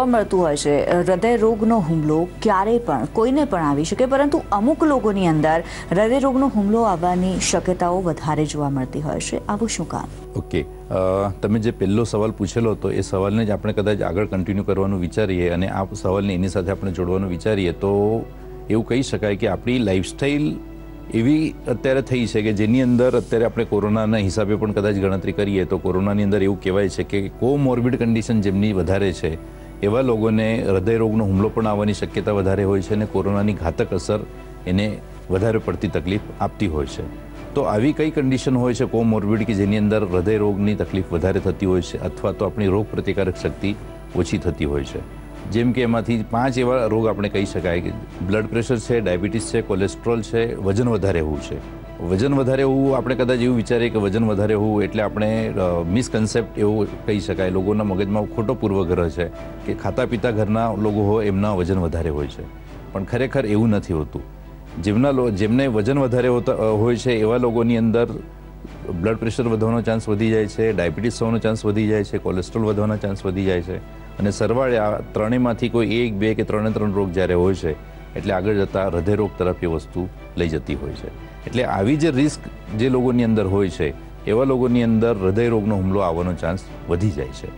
મળતું હોય છે હૃદય રોગનો હુમલો ક્યારેય પણ કોઈને પણ આવી શકે, પરંતુ અમુક લોકોની અંદર હૃદય રોગનો હુમલો આવવાની શક્યતાઓ વધારે જોવા મળતી હોય છે. આવું શું કામ? ઓકે, તમે જે પહેલો સવાલ પૂછેલો હતો એ સવાલને જ આપણે કદાચ આગળ કન્ટિન્યુ કરવાનું વિચારીએ અને આ સવાલને એની સાથે આપણે જોડવાનું વિચારીએ તો એવું કહી શકાય કે આપણી લાઈફસ્ટાઈલ એવી અત્યારે થઈ છે કે જેની અંદર અત્યારે આપણે કોરોનાના હિસાબે પણ કદાચ ગણતરી કરીએ તો કોરોનાની અંદર એવું કહેવાય છે કે કોમોર્બિડ કન્ડિશન જેમની વધારે છે એવા લોકોને હૃદય રોગનો હુમલો પણ આવવાની શક્યતા વધારે હોય છે અને કોરોનાની ઘાતક અસર એને વધારે પડતી તકલીફ આપતી હોય છે. તો આવી કઈ કન્ડિશન હોય છે કોમોર્બિડ કે જેની અંદર હૃદય રોગની તકલીફ વધારે થતી હોય છે અથવા તો આપણી રોગ પ્રતિકારક શક્તિ ઓછી થતી હોય છે? જેમ કે એમાંથી 5 એવા રોગ આપણે કહી શકાય કે બ્લડ પ્રેશર છે, ડાયાબિટીસ છે, કોલેસ્ટ્રોલ છે, વજન વધારે હોવું છે. વજન વધારે હોવું આપણે કદાચ એવું વિચારીએ કે વજન વધારે હોવું એટલે આપણે મિસકન્સેપ્ટ એવું કહી શકાય, લોકોના મગજમાં ખોટો પૂર્વગ્રહ છે કે ખાતા પીતા ઘરના લોકો હોય એમના વજન વધારે હોય છે, પણ ખરેખર એવું નથી હોતું. જેમને વજન વધારે હોય છે એવા લોકોની અંદર બ્લડ પ્રેશર વધવાનો ચાન્સ વધી જાય છે, ડાયાબિટીસ થવાનો ચાન્સ વધી જાય છે, કોલેસ્ટ્રોલ વધવાના ચાન્સ વધી જાય છે અને સરવાળે આ ત્રણેયમાંથી કોઈ 1, 2 કે 3 રોગ જ્યારે હોય છે એટલે આગળ જતાં હૃદય રોગ તરફ એ વસ્તુ લઈ જતી હોય છે. એટલે આવી જે રિસ્ક જે લોકોની અંદર હોય છે એવા લોકોની અંદર હૃદય રોગનો હુમલો આવવાનો ચાન્સ વધી જાય છે.